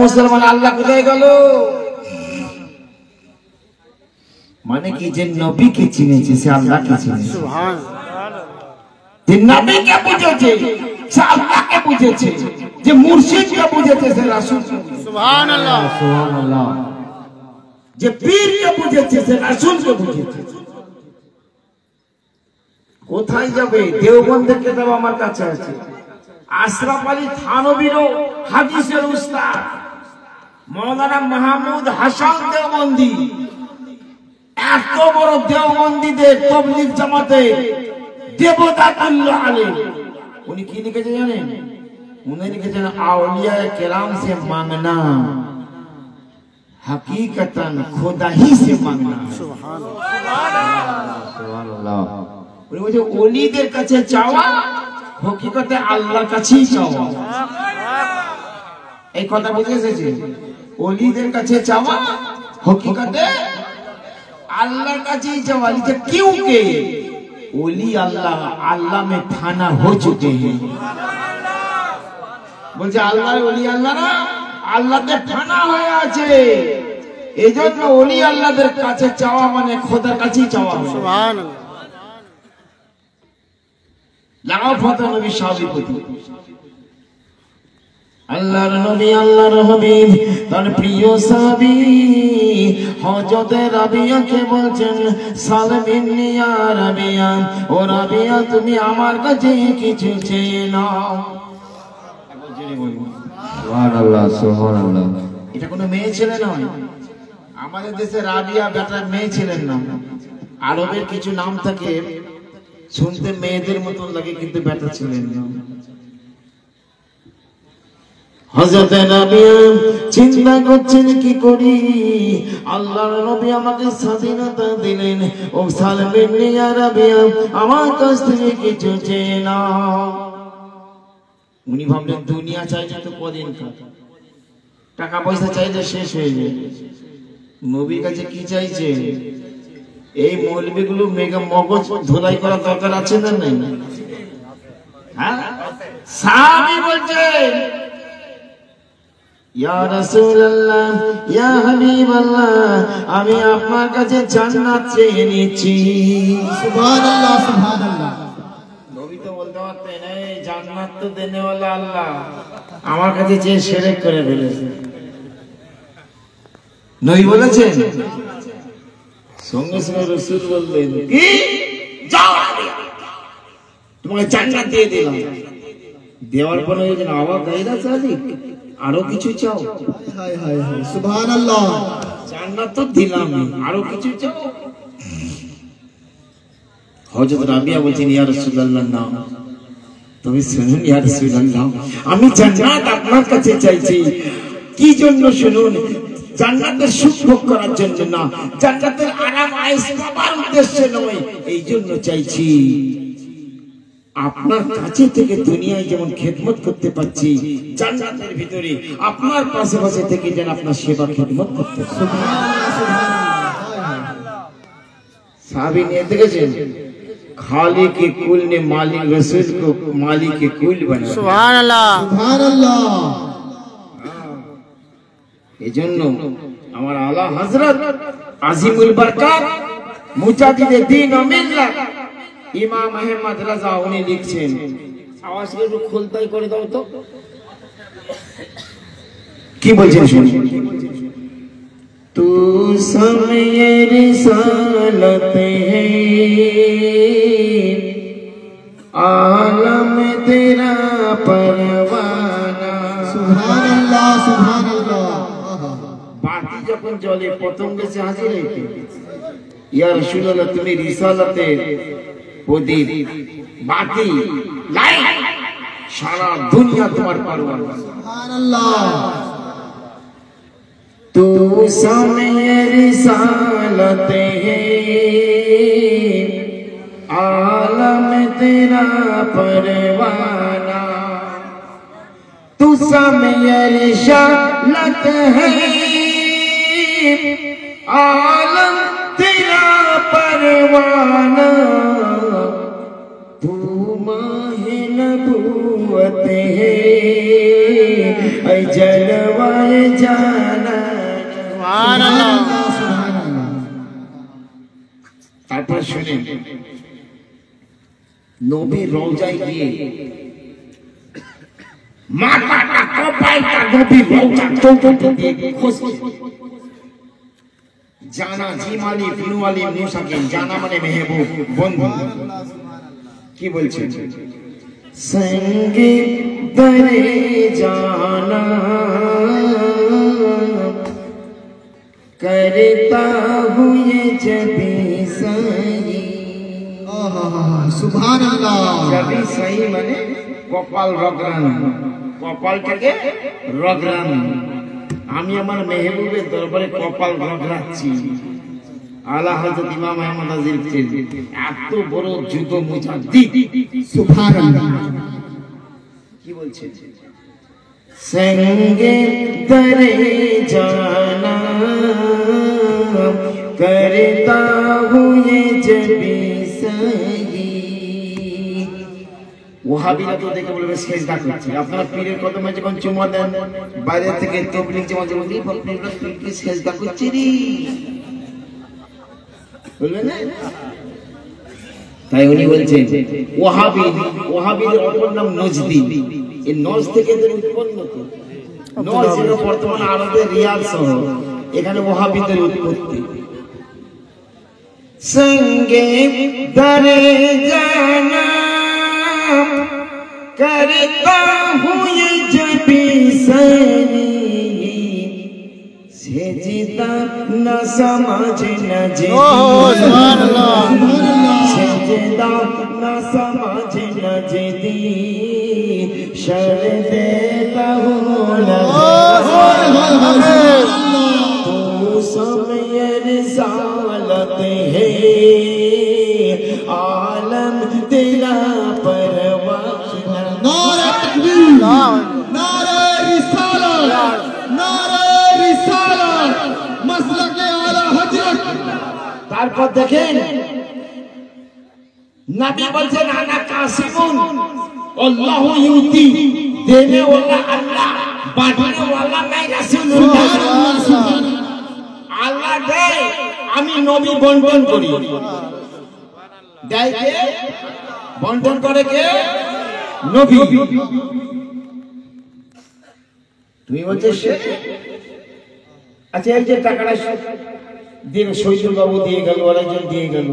মুসলমান আল্লাহ কোথায় গেল? মানে কি, যে নবীকে চিনেছে সে আল্লাহকে চিনেছে। যে নবীকে বুঝেছে সে আল্লাহকে বুঝেছে, যে মুর্শিদকে বুঝেছে সে রাসূলকে বুঝেছে। সুবহানাল্লাহ সুবহানাল্লাহ। যে পীরকে বুঝেছে সে রাসূলকে বুঝেছে। কোথায় যাবে? দেওবন্দের কিতাব আমার কাছে আছে। আশরাফ আলী থানভীরও হাদিসের উস্তাদ মাওলানা মাহমুদ হাসান দেওবন্দি, এত বড় দেওবন্দিদের তাবলীগ জামাতে দেবদাতুল্লাহ আলাইহ, উনি কি লিখেছেন জানেন? উনি লিখেছেন আউলিয়া কেরাম সে মাंगना हकीकतन खुदा ही से मांगना। সুবহানাল্লাহ। উনি বলেন ওলিদের কাছে চাওয়া হকিকতে আল্লাহর কাছেই চাওয়া। এই কথা বুঝে এসেছে? ওলিদের কাছে চাওয়া হকিকতে আল্লাহর কাছেই চাওয়া। লিখে क्योंकि ওলি আল্লাহ আল্লাহ में फाना हो चुके हैं। বলছে আল্লাহ ওলি আল্লাহরা আল্লাহতে ফানা হয়ে আছে, এইজন্য ওলি আল্লাহদের কাছে চাওয়া মানে খোদার কাছেই চাওয়া। সুবহানাল্লাহ। লাগাও ফতো নবী সাহাবীর প্রতি। আল্লাহর নবী আল্লাহর হাবিব তার প্রিয় সাহাবী হযরত রাবিয়াকে বলছেন সালমিন্নি ইয়া রাবিয়া, ও রাবিয়া তুমি আমার কাছে কিছু চেয়ে নাও। সুবহানাল্লাহ সুবহানাল্লাহ। এটা কোনো মেয়ে ছেলে নয়। আমাদের দেশে রাবিয়া বেটা মেয়ে ছেলের নাম। আরবের কিছু নাম থাকে শুনতে মেয়েদের মতন লাগে কিন্তু বেটা ছেলের নাম। হযরত রাবিয়া চিন্তা করছেন কি করি, আল্লাহর নবী আমাকে স্বাধীনতা দিলেন, ও সালমিন্নি ইয়া রাবিয়া আমার কাছ থেকে কিছু চেয়ে নাও। উনি ভাবলেন দুনিয়া চাইলে তো কদিন টাকা পয়সা চাইলে শেষ হয়ে যায়, নবীর কাছে কি চাইছে? এই মৌলবীগুলো মেঘা মগজ ধোলাই করা দরকার আছে না নাই? হ্যাঁ, সাহাবী বলছে ইয়া রাসূলুল্লাহ ইয়া হাবিবাল্লাহ আমি আপনার কাছে জান্নাত চেয়ে নিচ্ছি। সুবহানাল্লাহ সুবহানাল্লাহ। নবী তো বলতে পারতেন এই জান্নাত তো দেনে ওয়ালা আল্লাহ, আমার কাছে চেয়ে শিরক করে ফেলেছে। নবী বলেছেন, সঙ্গে সঙ্গে রাসূল বললেন কি যাও তোমাকে জান্নাত দিয়ে দিলাম। দেওয়ার পরে যখন আওয়াজ গায়রা সাদিক আরো কিছু চাও। হায় হায় হায় সুবহানাল্লাহ। জান্নাত তো দিলাম আরো কিছু চাও। হযরত রাবিয়া বলেন ইয়া রাসূলুল্লাহ না, তুমি শুনুন ইয়া রাসূলুল্লাহ আমি জান্নাত আপনার কাছে চাইছি। কি জন্য শুনুন, জান্নাতের সুখ ভোগ করার জন্য না, জান্নাতের আরাম আয়েশ পাবার উদ্দেশ্যে নয়, এই জন্য চাইছি আপনার কাছে থেকে দুনিয়ায় যেমন খেদমত করতে পাচ্ছি, জান্নাতের ভিতরে আপনার পাশে পাশে থেকে যেন আপনার সেবা খেদমত করতে পারি। সুবহানাল্লাহ সুবহানাল্লাহ। সাহাবী নিয়ে দেখেছেন खालिक कुल ने मालिक रसूल को मालिक कुल बनाया। सुबहानाल्लाह सुबहानाल्लाह। এজন্য আমার আলা হযরত আজিমুল বরকত মুজাদ্দিদে দ্বীন ও মিল্লাত ইমাম আহমদ রাজা উনি লিখছেন, আওয়াজ একটু খুলতাই করে দাও তো। কি বলছেন শুনুন। तू समय रिसालत है आलम तेरा परवाना। सुभानअल्लाह सुभानअल्लाह। बाती যখন জলে পতঙ্গ এসে হাজির হইতে, ইয়া রাসূলুল্লাহ তুমি রিসালাতের প্রদীপ বাতি লাইট, সারা দুনিয়া তোমার পরওয়ানা। সুবহানাল্লাহ। तू समय रिसालत है आलम तेरा परवाना। तू समय रिसालत है आलम तेरा परवाना। तू माह नबूवत है है जलवाए जाना। তারপর শুনেন নবী রওজায় গিয়ে মাথাটা কপালটা নবী রওজা চৌকাঠে দিয়ে খুশি। জানা জিমালি ফিনুয়ালি মুসাকিন, জানা মানে মেহবুব বন্ধু। কি বলছে? संगे दरे जाना करता हूँ ये जबी सही। सुभान अल्लाह। जबी सही माने कपाल रगड़ान, कपालটাকে রগড়ান। আমি আমার মেহবুবের দরবারে কপাল রগড়াচ্ছি। আলা হযরত ইমাম আহমদ আজির এত বড় যুগ মুজাদ্দিদ। সুবহানাল্লাহ। কি বলছে? संगे दरे जाना करता हूँ ये जबी सही। ওয়াহাবিরা তো দেখে বলবে সেজদা করছে। আপনারা পীরের কদমে যখন চুমা দেন বাইরে থেকে তবলিগ জামাত বলবে আপনারা পীরকে সেজদা করছে রে বলবে না? তাই উনি বলছেন ওয়াহাবিদের অপর নাম নজদি। এই নজ থেকে এদের উৎপন্ন তো। নজ যেন বর্তমানে আরবের রিয়াদ শহর, এখানে ওয়াহাবিদের উৎপত্তি। संगे दरे जाना करता हूँ ये जबी सही। सेजदा न समझ न जे, सेजदा न समझ न जेदी शर देता हूँ तू समय रिसालत है आलम तेरा परवाना। नारे तकबीर, नारे रिसालत, नारे रिसालत, मसलके आला हजरत। তারপর দেখেন নবী বলছেন আনা কাসিমুন আল্লাহু ইউতি, দেনে ওয়ালা আল্লাহ, বাঁটনে ওয়ালা নাই রাসূলুল্লাহ। আল্লাহ দেয়, আমি নবী বন্টন করি। দেয় কে? বন্টন করে কে? নবী। তুমি বলছো সে? আচ্ছা এই যে টাকাটা দিয়ে শহীদুল বাবু দিয়ে গেল, আরেকজন দিয়ে গেল,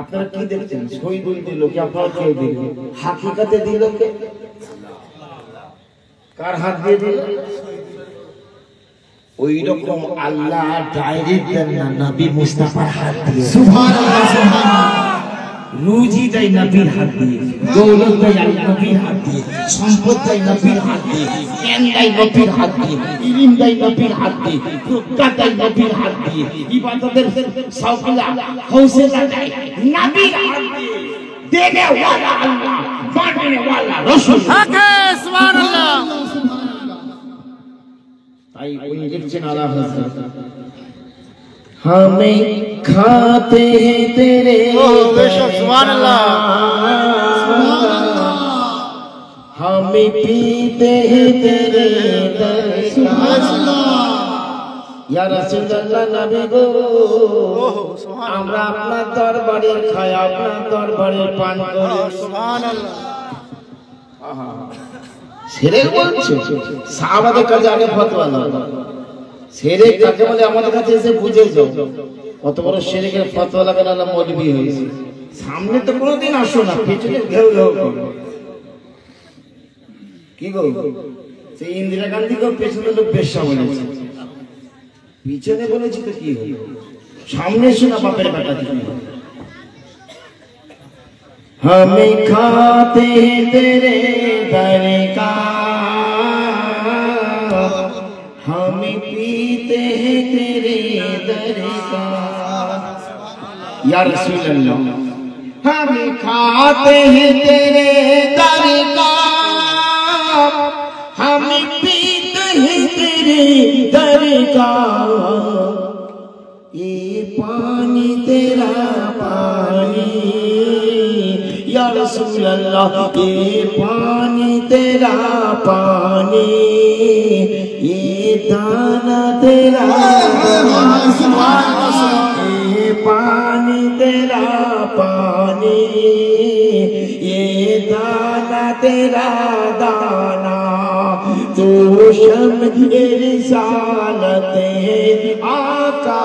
আপনারা কি দেখছেন? শহীদুল দিল কি আপনারা কেউ দিল? হাকিকাতে দিল কে? কার হাত দিয়ে দিল? ওই রকম আল্লাহ ডাইরেক্ট দেন না, নবী মুস্তাফার হাত দিয়ে। সুবহানাল্লাহ, সুবহানাল্লাহ। রুজি দেয় নবীর হাত দিয়ে, দৌলত দেয় নবীর হাত দিয়ে, সম্পদ দেয় নবীর হাত দিয়ে, জ্ঞান দেয় নবীর হাত দিয়ে, ইলম দেয় নবীর হাত দিয়ে, প্রজ্ঞা দেয় নবীর হাত দিয়ে, ইবাদতের সওকলা হৌসলা দেয় নবীর হাত দিয়ে। দেনে ওয়ালা আল্লাহ, বাঁটনে ওয়ালা রাসূল। সুবহানাল্লাহ। তাই উনি লিখছেন আলা হযরত हमें खाते हैं तेरे हमें पीते हैं तेरे या রাসূলুল্লাহ নবী গো, আমরা আপনার দরবারে খাই, আপনার দরবারে পান করি। সুবহানাল্লাহ। শিরক বলছে সাহাবাদের কাছে আগে ফতোয়া দাও। শিরক কাকে বলে আমাদের কাছে এসে বুঝে যাও। কত বড় শিরকের ফতোয়া লাগানো না মৌলবি হয়েছে। সামনে তো কোনোদিন আসো না, পিছনে ঘেউ ঘেউ করো। কি গো, সেই ইন্দিরা গান্ধীকেও পেছনে লোক বেশ্যা বলেছে, পিছনে বলেছি তো কি হলো? সামনে এসো না বাপের বেটা তুমি। हमें खाते हैं तेरे दर का, हमें पीते हैं तेरे दर का। या रसूल अल्लाह, हमें खाते हैं तेरे दर का, हमें पीते हैं तेरे दर का। ये पानी तेरा पानी या रसूल अल्लाह, ये पानी तेरा पानी। ये दाना तेरा ये पानी तेरा पानी ये दाना तेरा दाना तो शम्ए रिसालत आका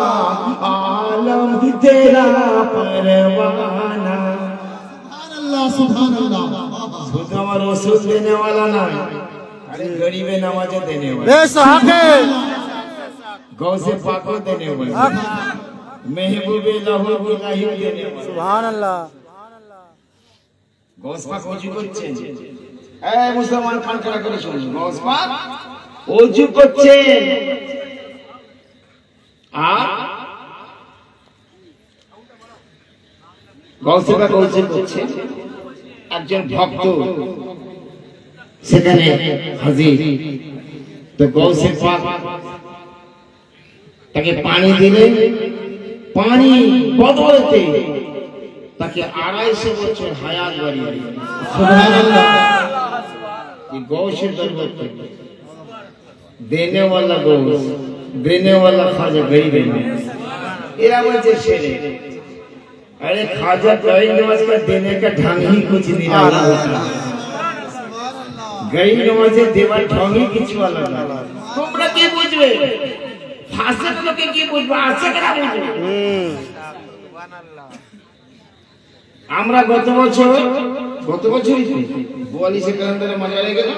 आलम तेरा परवाना। सुभान अल्लाह। शुद्ध हमारा रसूल देने वाला ना, अरे गरीबे नवाजे देने वाला, गौ से पाको देने वाला, महबूबे लहू इलाही देने वाला। सुभान अल्लाह। गौस पाक ওযু করছেন, এই মুসলমান কান খাড়া করে শুনুন, গৌস পাক ওযু করছেন আর গৌস পাক ওযু করছেন, একজন ভক্ত সেখানে হাজির, তো গৌস পাক তাকে পানি দিলেন, পানি বদলতে ताकि 250 বছর হায়াত বাড়িয়ে দিলেন। সুবহানাল্লাহ। ये गौश दरबार देने वाला गौश, देने वाला खाजा गरीब है। एरा वजह शेरे, अरे खाजा गरीब नवाज का देने का ढंग ही कुछ निराला होता, गरीब नवाजे देवा ढंग ही किछु अलग ना। তোমরা কি বুঝবে? ফাসিক লোকে কি বুঝবে? আশিকরা বুঝবে। আমরা গত বছরই 42 ক্যালেন্ডারে মাজারে গেলাম।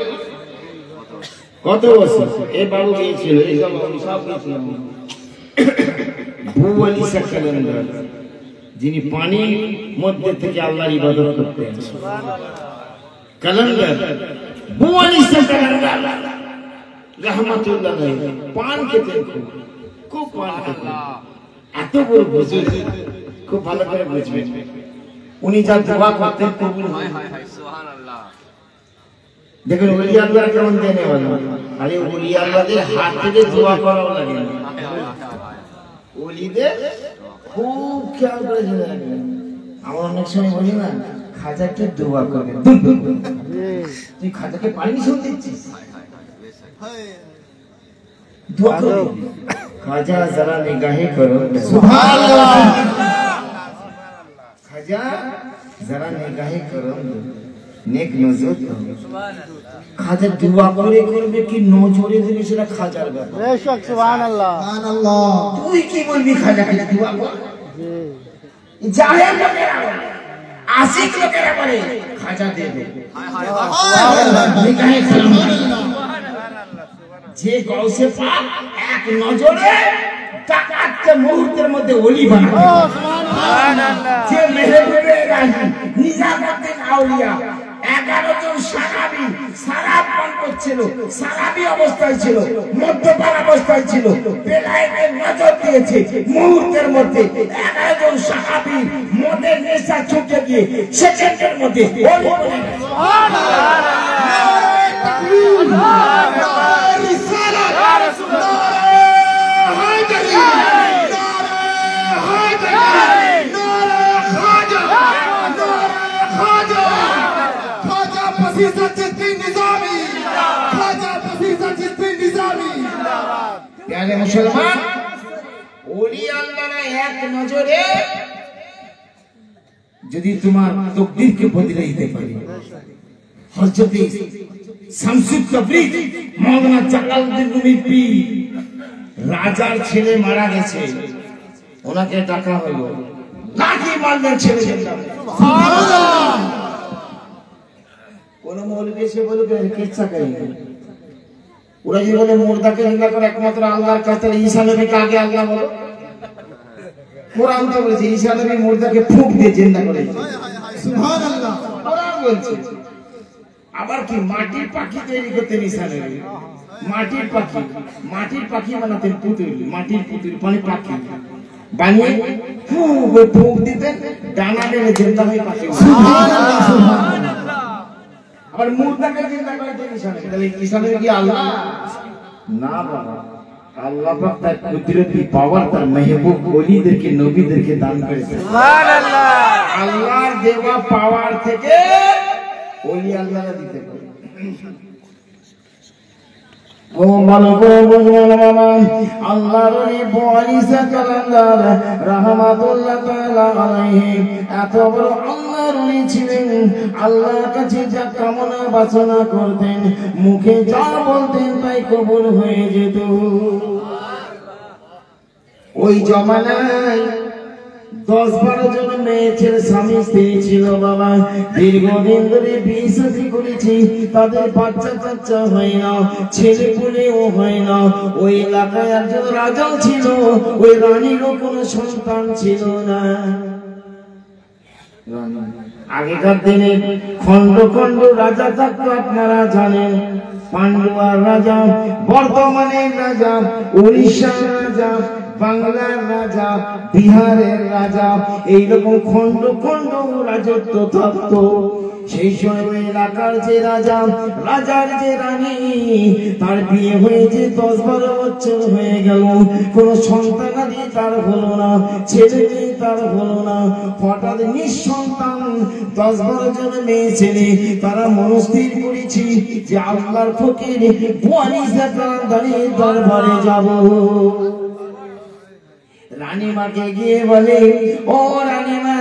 কত বছর এই বাবু গিয়েছিল, এই সব গিয়েছিল 42 ক্যালেন্ডার, যিনি পানির মধ্যে থেকে আল্লাহর ইবাদত করতেন। ক্যালেন্ডার 42 ক্যালেন্ডার রহমাতুল্লাহ আলাইহি পান খেতেন, খুব পান খেতেন। এত বড় বুজুর্গ, খুব ভালো করে বুঝবেন, উনি যা দোয়া করতেন কবুল হয়। সুবহানাল্লাহ। দেখুন ওলি আল্লাহ কেমন দেনে वाला, আরে ওলি আল্লাহদের হাত থেকে দোয়া করাও লাগে না, ওলিদের খুব খেয়াল করে চলে রাখবেন। আমরা অনেক সময় বলি না, খাজাকে দোয়া করবেন, তুই খাজাকে পানি শুনতে দিচ্ছিস, দোয়া করো, খাজা जरा निगाहे करो। सुभान अल्लाह। खाजा जरा निगाहे करो, नेक नजर करो। खाजा दुआ করে করবে কি নজরে দিবে সেটা খাজার ব্যাপার। বেশক সুবহান আল্লাহ। सुभान अल्लाह। তুই কি বলবি খাজাকে দোয়া কর? জাহেল লোকেরা বলে, আশিক লোকেরা বলে খাজা দেবে। নিগাহে করো। যে গৌসে পাক এক নজরে টাকাতে মুহূর্তের মধ্যে ওলি বানাবে। সুবহানাল্লাহ। যে মেহবুবে ইলাহি নিজামুদ্দিন আউলিয়া 11 জন সাহাবী সারাব পান করছিল, সারাবী অবস্থায় ছিল, মদ্যপান অবস্থায় ছিল, বেলায়েতের নজর দিয়েছে, মুহূর্তের মধ্যে 11 জন সাহাবী মদের নেশা ছুটে গিয়ে সেকেন্ডের মধ্যে ওলি বনে গেছে। সুবহানাল্লাহ। নারে তাকবীর, নারে রিসালাত, ইয়া রাসূলুল্লাহ, प्यारे मुसलमान, ओली अल्लाह एक नजरे যদি তোমার তকদীরকে বদলে দিতে পারে। হযরত শামসুদ তাবরিজ মাওলানা জালালউদ্দিন রুমি পীর, রাজার ছেলে মারা গেছে, ওনাকে ডাকা হলো, লাঠি মারলেন ছেলে। সুবহানাল্লাহ। কোন মৌলবি এসে বলবে কিচ্ছা কই, ওরা যে বলে মুর্দাকে জিন্দা করে একমাত্র আল্লাহর কাছে, ঈসা নবীকে আগে আল্লাহ বলো। কোরআন তো বলেছে ঈসা নবী মুর্দাকে ফুঁক দিয়ে জিন্দা করেছে। সুবহানাল্লাহ। কোরআন বলছে। আবার কি মাটির পাখি তৈরি করতে ঈসা নবী, মাটির পাখি বানাতেন পুতুল, মাটির পুতুল মানে পাখি বানিয়ে ফুঁক দিতেন, ডানা মেলে জিন্দা হয়ে পাখি। সুবহানাল্লাহ। সুবহানাল্লাহ। আবার মুর্দাকে জিন্দা করে ঈসা নবী, তাহলে ঈসা নবী কি আল্লাহ না? বাবা, আল্লাহ পাক তার কুদরতি পাওয়ার তার মেহবুব ওলিদেরকে নবীদেরকে দান করেছে। সুবহানাল্লাহ। আল্লাহর দেওয়া পাওয়ার থেকে ওলি আল্লাহরা দিতে পারে। ও ভালো করে বুঝবেন বাবা, আল্লাহর ওলি বুয়ালিসা কালান্দার রাহমাতুল্লাহ তাআলা আলাইহি এত বড় আল্লাহর ওলি ছিলেন। আল্লাহর কাছে যা কামনা বাসনা করতেন, মুখে যা বলতেন তাই কবুল হয়ে যেত। ওই জমানায় 10-12 জন মেয়ে ছেলে স্বামী স্ত্রী ছিল বাবা। দীর্ঘদিন ধরে বিয়ে শাদী করেছি, তাদের বাচ্চা কাচ্চা হয় না, ছেলে পুলেও হয় না। ওই এলাকায় একজন রাজা ছিল, ওই রানীরও কোনো সন্তান ছিল না। আগেকার দিনে খন্ড খন্ড রাজা থাকতো, আপনারা জানেন। পান্ডুয়ার রাজা, বর্তমানের রাজা, উড়িষ্যার রাজা, বাংলার রাজা, বিহারের রাজা, এইরকম খন্ড খন্ড রাজত্ব থাকতো। সেই সময় এলাকার যে রাজা, রাজার যে রানী, তার বিয়ে হয়েছে 10-12 বছর হয়ে গেল, কোন সন্তানাদি তার হলো না, ছেলে মেয়ে তার হলো না। হঠাৎ নিঃসন্তান 10-12 জন মেয়ে ছেলে, তারা মনস্থির করেছি যে আল্লাহর ফকির বুয়ালিসা কালান্দারের দরবারে যাব। রানীমাকে গিয়ে বলে, ও রানীমা,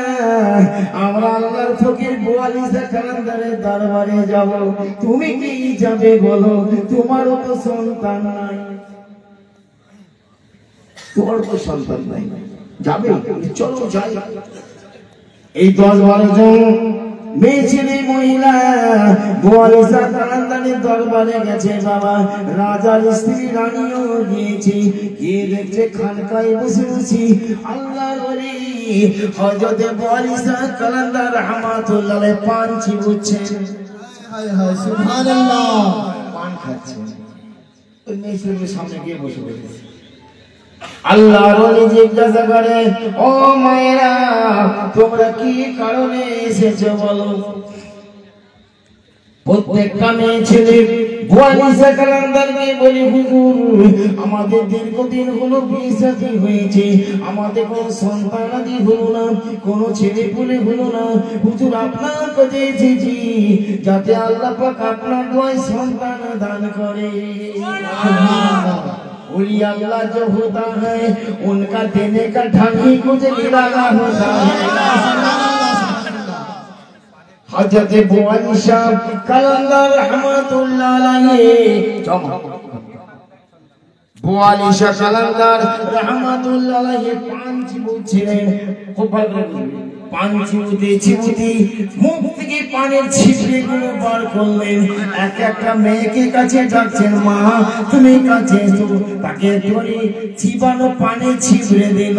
আমরা আল্লাহর ফকির বুয়ালিসা কালান্দারের দরবারে যাব, তুমি কি যাবে বলো? তোমারও তো সন্তান নাই। তোমার তো সন্তান নাই, যাবে? চলো যাই। এই 10-12 জন মেয়ে ছেলে মহিলা বুয়ালিসা কালান্দারের দরবারে গেছে বাবা। রাজার স্ত্রী রানীও গিয়েছে, গিয়ে দেখছে খানকায় বসে বসে আল্লাহর ওলি হযরত বুয়ালিসা কালান্দার রাহমাতুল্লাহ আলাইহি পান চিবুচ্ছেন। হায় হায় সুবহানাল্লাহ। পান খাচ্ছেন। ওই মেয়ে ছেলের সামনে গিয়ে বসে পড়েছে। আল্লাহর ওলি জিজ্ঞাসা করে, ও মায়েরা, তোমরা কি কারণে এসেছো বলো? প্রত্যেকটা মেয়ে ছেলে বুয়ালিসা কালান্দারকে বলি, হুজুর, আমাদের দীর্ঘদিন হলো বিয়ে শাদী হয়েছে, আমাদের কোনো সন্তানাদি হলো না, কোনো ছেলে পুলে হলো না। হুজুর, আপনার কাছে এসেছি যাতে আল্লাহ পাক আপনার দোয়ায় সন্তান দান করে। ओली अल्लाह जो होता है उनका देने का ढंग ही कुछ निराला होता है। हजरत बुआलिशा कलंदर रहमतुल्लाह अलैहि, बुआलिशा कलंदर रहमतुल्लाह अलैहि पांच बुझिलेन, खूब भालो पान চিবুতে মুখ থেকে পানের ছিপড়িগুলো বার করলেন। এক একটা মেয়েকে কাছে ডাকছেন, মা তুমি কাছে এসো। তাকে ধরে চিবানো পানে ছিপড়ে দিল।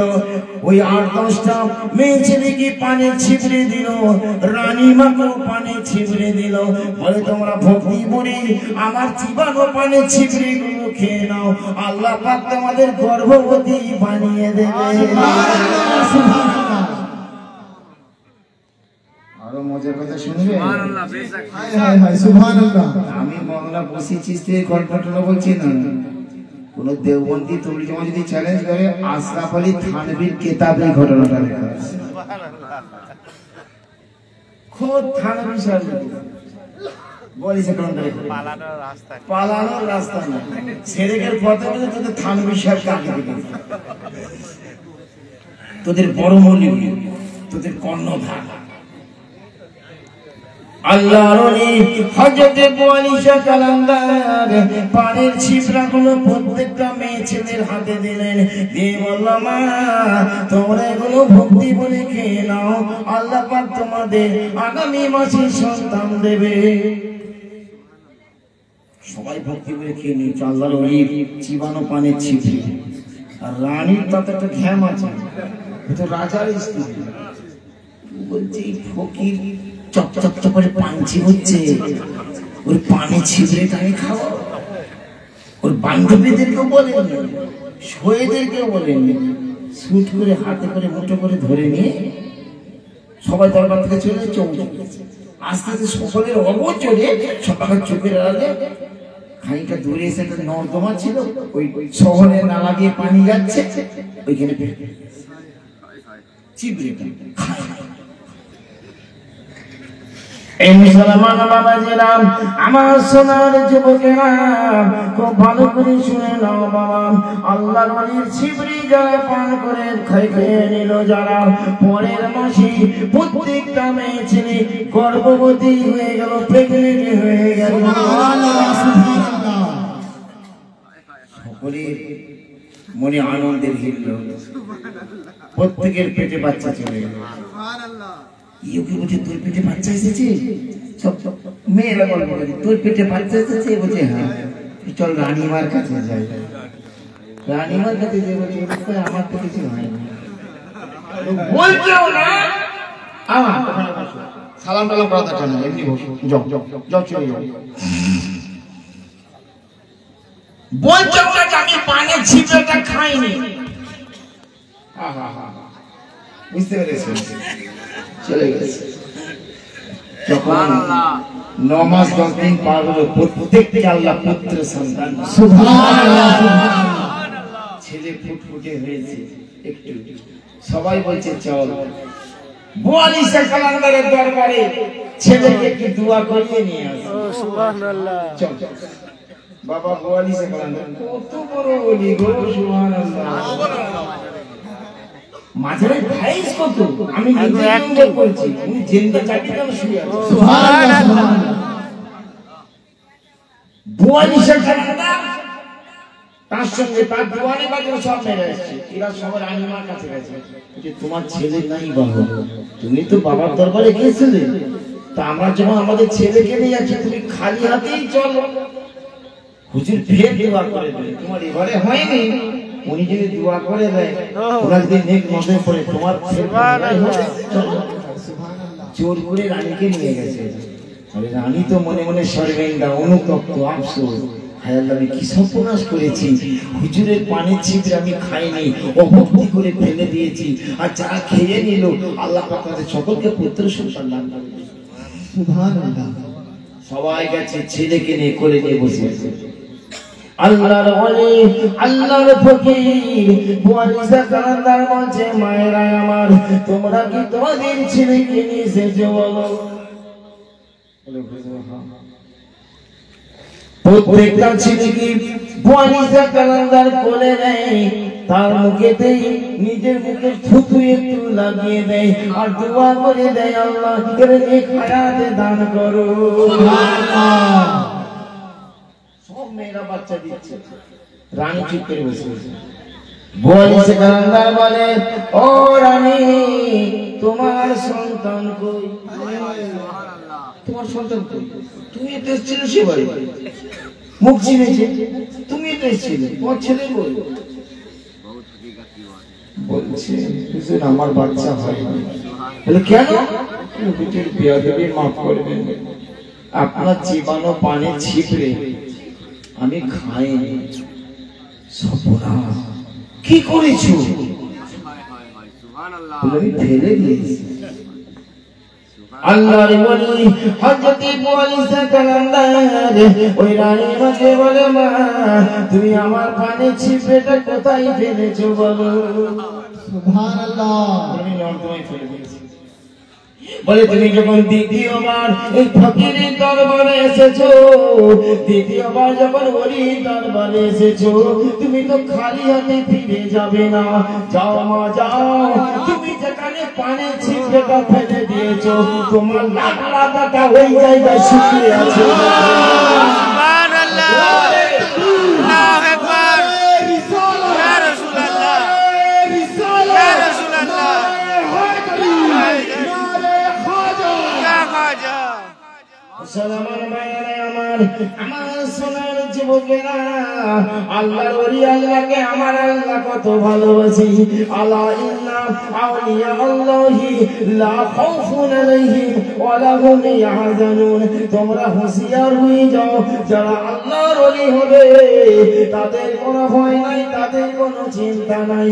ওই 8-10টা মেয়ে ছেলেকে পানে ছিপড়ে দিল, রানীমাকেও পানে ছিপড়ে দিল। বলে, তোমরা ভক্তি করে আমার চিবানো পানে ছিপড়িগুলো খেয়ে নাও, আল্লাহ পাক তোমাদের গর্ভবতী বানিয়ে দেবে। মজার কথা শুনবে? আমি বাংলা বসি চিস্তি গল্পটা বলছি না, কোন দেওবন্দি তুমি যদি চ্যালেঞ্জ করে, আশরাফ আলী থানভীর কিতাবে ঘটনাটা লেখা আছে। খোদ থানভী সাহেব বলেছে পালানোর রাস্তা না, ছেড়ে গেল পথে বলে তোদের থানভী সাহেবকে আগে দিবে, তোদের বড় মনি, তোদের কর্ণধার। আল্লাহর ওলি হযরত বুয়ালিশা কালান্দার পানের ছিপড়াগুলো প্রত্যেকটা মেয়ে ছেলের হাতে দিলেন, দিয়ে বললাম, মা তোমরা এগুলো ভক্তি বলে খেয়ে নাও, আল্লাহ পাক তোমাদের আগামী মাসে সন্তান দেবে। সবাই ভক্তি বলে খেয়ে নিয়েছে। আল্লাহর ওলি চিবানো পানের ছিপড়ি, আর রানীর তাতে একটা ঘ্যাম আছে, তো রাজার স্ত্রী বলছে, ফকির চকচক করে পাঞ্চি হচ্ছে, ওই পানি ছিপড়ে তাই খাওয়া। ওর বান্ধবীদেরকেও বলেন, শোয়েদেরকেও বলেন, শুট করে হাতে করে মুঠো করে ধরে নিয়ে সবাই দরবার থেকে চলে চৌকি। আস্তে আস্তে সকলের অবচরে সকালের চোখের আড়ালে খানিকটা দূরে এসে একটা নর্দমা ছিল, ওই শহরে নালা দিয়ে পানি যাচ্ছে, ওইখানে চিপড়ে এই মুসলমান বাবাজিরা, আমার সোনার যুবকেরা, খুব ভালো করে শুনে নাও বাবা। আল্লাহর ওলির ছিবড়ি যারা পান করে খেয়ে নিল, যারা পরের মাসে প্রত্যেকটা মেয়ে ছেলে গর্ভবতী হয়ে গেল, প্রেগনেন্ট হয়ে গেল। সকলের মনে আনন্দের হিল্ল, প্রত্যেকের পেটে বাচ্চা চলে গেল। ইউকে বলছে তোর পেটে বাচ্চা এসেছে, সব মেয়েরা গল্প করে তোর পেটে বাচ্চা এসেছে, বলছে হ্যাঁ চল রানীমার কাছে যাই। রানীমার কাছে যে বলছে আমার তো কিছু হয়নি, বলছেও না। আমার সালাম টালাম করা দরকার নেই, এমনি বসো, যাও যাও যাও চলে যাও। বলছেও না যে আমি পানের ছিপটা খাইনি। বুঝতে পেরেছি, চলে গেছে। যখন 9 মাস 10 দিন পার হলো, প্রত্যেককে আল্লাহ পুত্র সন্তান, ছেলে ফুটফুটে হয়েছে। একটু সবাই বলছে চল বোয়ালি কালান্দারের দরবারে ছেলেকে একটু দোয়া করিয়ে নিয়ে আসো। সুবহানাল্লাহ, চল বাবা বোয়ালি কালান্দার কত বড় ওলি গো, সুবহানাল্লাহ। মাঝারে ভাইস কত, আমি নিজে অ্যাক্টিং করছি, উনি জিন্দা চাকিদার শুয়ে আছে। সুবহানাল্লাহ। বোয়ালি কালান্দার, তার সঙ্গে তার দোয়ানে বাজার সব মেরে আসছে। এরা সবার রানীমার কাছে গেছে, যে তোমার ছেলে নাই বাবা, তুমি তো বাবার দরবারে গিয়েছিলে, তা আমরা যখন আমাদের ছেলেকে নিয়ে যাচ্ছি, তুমি খালি হাতেই চলো। হুজুর ফের দোয়া করে দেবে, তোমার এবারে হয়নি, উনি যদি দোয়া করে দেয়, ওরা যদি নেক নজর পড়ে তোমার জোর করে রানীকে নিয়ে গেছে। আরে রানী তো মনে মনে শর্মিন্দা, অনুতপ্ত, আফসোস, হায় আল্লাহ আমি কি সর্বনাশ করেছি, হুজুরের পানের ছিপে আমি খাইনি, অভক্তি করে ফেলে দিয়েছি, আর যারা খেয়ে নিল আল্লাহ পাক তাদের সকলকে পুত্র সন্তান দান করবে। সুবহানাল্লাহ। সবাই গেছে ছেলেকে নিয়ে কোলে নিয়ে বসে আছে। আল্লাহর ওলি, আল্লাহর ফকির বোয়ালিশা কালান্দার বলছে, মায়েরা আমার, তোমরা কি তোমাদের ছেলেকে নিয়ে এসেছো বলো? প্রত্যেকটা ছেলেকে বোয়ালিশা কালান্দার কোলে নেয়, তার মুখেতেই নিজের মুখে থুতু একটু লাগিয়ে দেয়, আর দোয়া করে দেয়, আল্লাহ এর নেক হায়াতে দান করো। সব মেয়েরা বাচ্চা দিচ্ছে, রানী চুপ করে বসে বসে। বোয়ালিশা কালান্দার বলে, ও রানী, তোমার সন্তান কই? তোমার সন্তান কই? তুমি তো এসেছিলে সে বাড়ি, মুখ চিনেছে, তুমি তো এসেছিলে, তোমার ছেলে কই? বলছে হুজুর আমার বাচ্চা হয়নি। বলে কেন? হুজুর বেয়াদবি মাফ করবেন, আপনার জীবাণু পানে ছিপড়ে আমি খাইনি। সর্বনাশ, কি করেছো? আমি ফেলে দিয়েছি। আল্লাহর ওলি হযরত বোয়ালিশা কালান্দার ওই রানীমাকে বলে, মা তুমি আমার পানে ছিপেটা কোথায় ফেলেছো বলো? সুবহানাল্লাহ। আমি নর্দমায় ফেলে দিয়েছি। বলে তুমি যখন দ্বিতীয়বার এই ফকিরের দরবারে এসেছো, দ্বিতীয়বার যখন ওলির দরবারে এসেছো, তুমি তো খালি হাতে ফিরে যাবে না। যাও মা যাও, তুমি যেখানে পানে ছিপটা ফেলে দিয়েছো, তোমার লাখ লাখটা ওই জায়গায় শুকিয়ে আছে। সুবহানাল্লাহ, আল্লাহু আকবার, ইয়া রাসূলুল্লাহ, ইয়া রাসূলুল্লাহ, মুসলমান ভাইয়েরা আমার, আমার সোনার যুবকেরা, আল্লাহর ওলি আল্লাহকে আমার আল্লাহ কত ভালোবাসি। আলা ইন্না আউলিয়া আল্লাহি লা খাউফুন আলাইহিম ওয়া লা হুম ইয়াহজানুন। তোমরা হুঁশিয়ার হয়ে যাও, যারা আল্লাহর ওলি হবে তাদের কোনো ভয় নাই, তাদের কোনো চিন্তা নাই।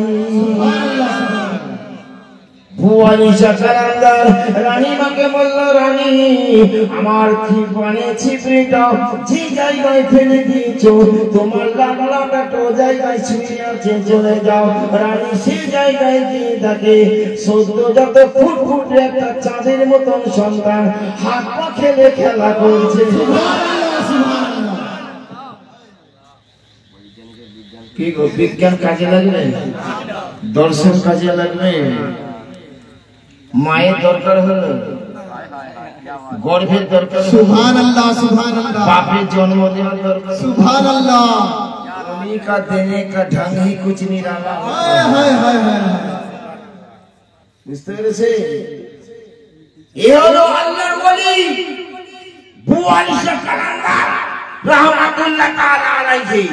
বোয়ালিশা কালান্দার রানীমাকে বলল, রানী আমার পানে ছিপড়িটা যে জায়গায় ফেলে দিয়েছো, তোমার লাখ লাখ জায়গায় শুয়ে আছে চলে যাও। রানী সেই জায়গায় গিয়ে থাকে সদ্য যত ফুটফুটে একটা চাঁদের মতন সন্তান হাত পা খেলে খেলা করছে। কি গো, বিজ্ঞান কাজে লাগবে, দর্শন কাজে লাগবে, মায়ের দরকার হলো, গর্ভের দরকার, সুবহানাল্লাহ সুবহানাল্লাহ, বাপের জন্ম দেওয়ার দরকার, সুবহানাল্লাহ, उन्हीं का देने का ढंग ही कुछ निराला। हाय हाय हाय हाय, বুঝতে পেরেছে? এ হলো আল্লাহর ওলি বুয়ালিশা কালান্দার রাহমাতুল্লাহ তাআলা আলাইহি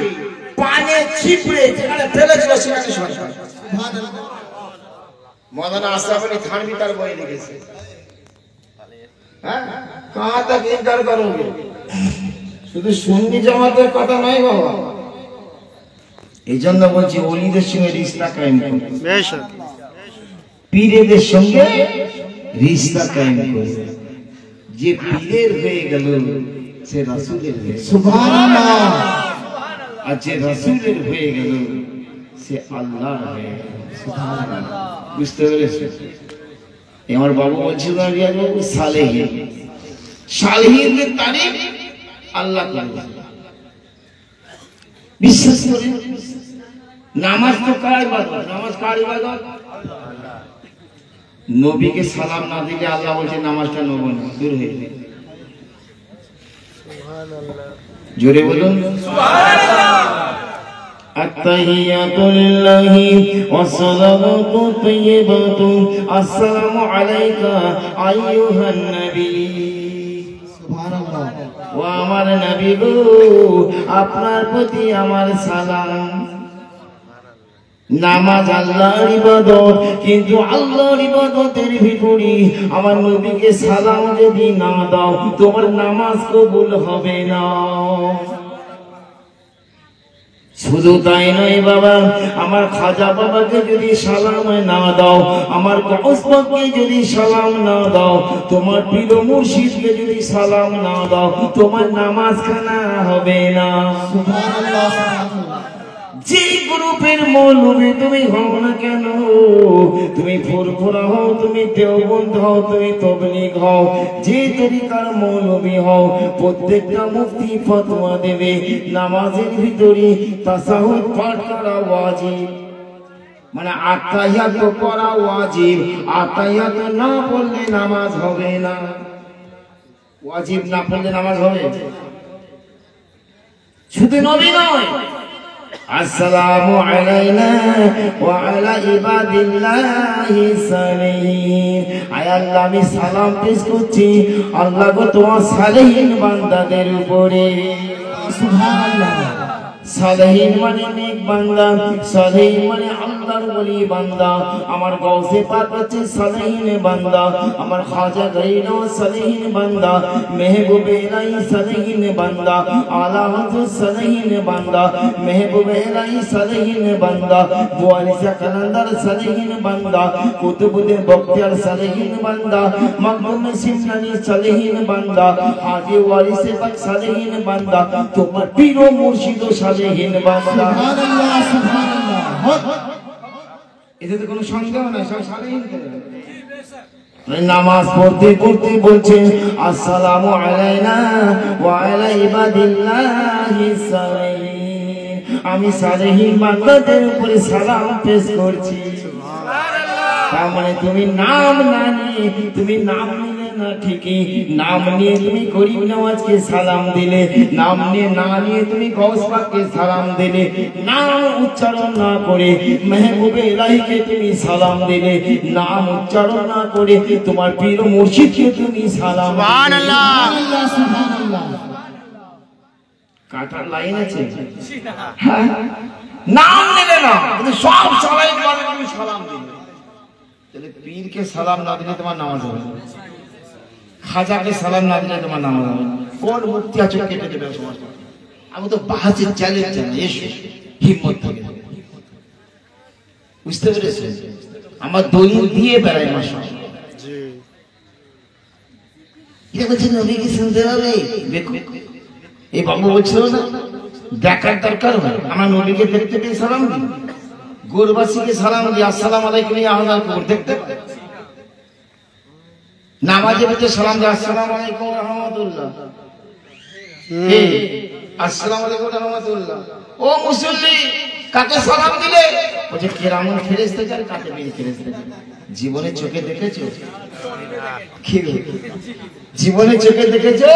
পানে ছিপড়ে যেখানে ফেলেছিল সেখানে সন্তান। সুবহানাল্লাহ। मौलाना अशरफ अली थानवी तार বই লিখেছে। হ্যাঁ, कहां तक इनकार करोगे? শুধু সুন্নি জামাতের কথা নয় বাবা, এই জন্য বলছি ওলিদের সঙ্গে রিশতা কায়েম করুন, বেশক পীরেদের সঙ্গে রিশতা কায়েম করুন। যে পীরের হয়ে গেল সে রাসূলের হয়ে গেল, সুবহানাল্লাহ। আর যে রাসূলের হয়ে গেল সে আল্লাহর হয়ে গেল। বুঝতে পেরেছে? আমার বাবু বলছিল সালেহীন, সালেহীনদের তারিফ আল্লাহ করে। বিশ্বাস করে নামাজ তো কার ইবাদত, নামাজ কার ইবাদত? নবীকে সালাম না দিলে আল্লাহ বলছে নামাজটা নেব না, দূর হয়ে যাবে। জোরে বলুন التحيات لله والصلوات الطيبات السلام عليك أيها النبي। সুবহানাল্লাহ। ও আমার নবী গো, আপনার প্রতি আমার সালাম। নামাজ আল্লাহর ইবাদত, কিন্তু আল্লাহর ইবাদতের ভিতরে আমার নবীকে সালাম যদি না দাও তোমার নামাজ কবুল হবে না। শুধু তাই নয় বাবা, আমার খাজা বাবাকে যদি সালাম না দাও, আমার গৌসকে যদি সালাম না দাও, তোমার পীর মুর্শিদকে যদি সালাম না দাও তোমার নামাজ খানা হবে না। সুবহানাল্লাহ সুবহানাল্লাহ। যে গ্রুপের মৌলবী তুমি হও না কেন, তুমি ফুরফুরা হও, তুমি দেওবন্দ হও, তুমি তবলিগ হও, যে তরিকার মৌলবী হও, প্রত্যেকটা মুফতি ফতোয়া দেবে নামাজের ভিতরে তাশাহুদ পাঠ করা ওয়াজিব। মানে আত্তাহিয়াত করা ওয়াজিব, আত্তাহিয়াত না পড়লে নামাজ হবে না। ওয়াজিব না পড়লে নামাজ হবে? শুধু নবী নয়, আসসালামু আলাইনা ওয়া আলা ইবাদিল্লাহি সালিহিন। আয় আল্লাহ, আমি সালাম পেশ করছি আল্লাহ গো তোমার সালেহীন বান্দাদের উপরে। সুবহানাল্লাহ। সালেহীন মানে নেক বান্দা, সালেহীন মানে আল্লাহর ওলি বান্দা। আমার গৌসে পাক হচ্ছে সালেহীন বান্দা, আমার খাজা গরিনো সালেহীন বান্দা, মেহবুবে ইলাহি সালেহীন বান্দা, আলা হযরত সালেহীন বান্দা, মেহবুবে ইলাহি সালেহীন বান্দা, বুয়ালিশা কালান্দার সালেহীন বান্দা, কুতুবুদ্দিন বখতিয়ার সালেহীন বান্দা, মখদুম সিমনানি সালেহীন বান্দা, হাজী ওয়ারিসে পাক সালেহীন বান্দা, তোমার পীর ও মুর্শিদ সালেহীন বান্দা। সুবহানাল্লাহ সুবহানাল্লাহ। এতে তো কোনো সন্দেহ নাই, সব সালেহীন করে। নামাজ পড়তে পড়তে বলছেন আসসালামু আলাইনা ওয়া আলা ইবাদিল্লাহি সালিহিন। আমি সালেহীন বান্দাদের উপরে সালাম পেশ করছি। তার মানে তুমি নাম না নিয়ে, তুমি নাম নিলে না ঠিকই, নাম নিয়ে তুমি গরিব নওয়াজকে সালাম দিলে, নাম নিয়ে না নিয়ে তুমি গৌস পাককে সালাম দিলে, নাম উচ্চারণ না করে মেহবুবে ইলাহিকে তুমি সালাম দিলে, নাম উচ্চারণ না করে তোমার পীর মুর্শিদকে তুমি সালাম দিলে। সুবহানাল্লাহ সুবহানাল্লাহ। কাটার লাইন আছে? হ্যাঁ, নাম নিলে না, তুমি সব সবাই তুমি সালাম দিলে। তাহলে পীরকে সালাম না দিলে তোমার নামাজ হবে না, খাজাকে সালাম না দিলে তোমার নামাজ হবে না। কোন মুক্তি আছে কেটে দেবে সমাজ? আমি তো বাহাজের চ্যালেঞ্জ জানাই, এসো হিম্মত থাকে। বুঝতে পেরেছেন? আমার দলিল দিয়ে বেড়াই মাশাআল্লাহ। এটা বলছে নবীকে শুনতে হবে। দেখো এই বাবু বলছিল না দেখার দরকার হয়। আমার নবীকে দেখতে পেয়ে সালাম দিই, গোরবাসীকে সালাম দিই, আসসালামু আলাইকুম ইয়া আহলাল কবর দেখতে পাই। নামাজে বসে সালাম দিই, আসসালামু আলাইকুম ওয়া রাহমাতুল্লাহ। আসসালামু আলাইকুম ওয়া রাহমাতুল্লাহ। ও মুসল্লি, কাকে সালাম দিলে? বলে কিরামুল ফেরেশতা যার কাকে বিল ফেরেশতা। জীবনে চোখে দেখেছো? কি জীবনে চোখে দেখেছো?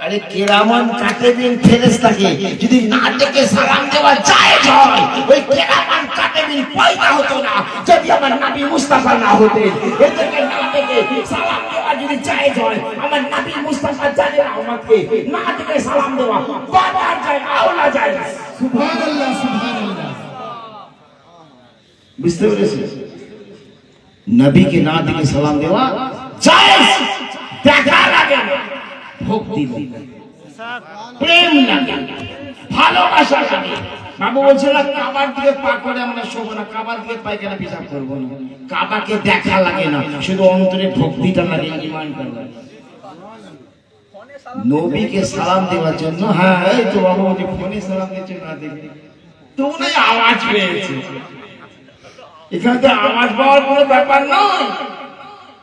আরে কিরামান কাতিবিন ফেরেশতাকে যদি না ডেকে সালাম দেওয়া জায়েজ হয়, ওই কিরামান কাতিবিন পয়দা হতো না যদি আমার নবী মুস্তাফা না হতেন। এদেরকে না ডেকে সালাম দেওয়া যদি জায়েজ হয়, আমার নবী মুস্তাফা জানে না আমাকে না ডেকে সালাম দেওয়া বাবার যায় আওলা যায়। সুবহানাল্লাহ সুবহানাল্লাহ। বুঝতে পেরেছেন? নবীকে না ডেকে সালাম দেওয়া জায়েজ, দেখা লাগে না, ভক্তি লাগে, প্রেম লাগে, ভালোবাসা লাগে। বাবু বলছিল কাবার দিকে পা করে আমরা শোবো না, কাবার দিকে পায়খানা পেশাব করবো না। কাবাকে দেখা লাগে না, শুধু অন্তরে ভক্তিটা লাগে, ঈমানটা লাগে। নবীকে সালাম দেওয়ার জন্য, হ্যাঁ এই তো বাবু যে ফোনে সালাম দিচ্ছে না দেখে তো উনি আওয়াজ পেয়েছে, এখানে তো আওয়াজ পাওয়ার কোনো ব্যাপার নয়,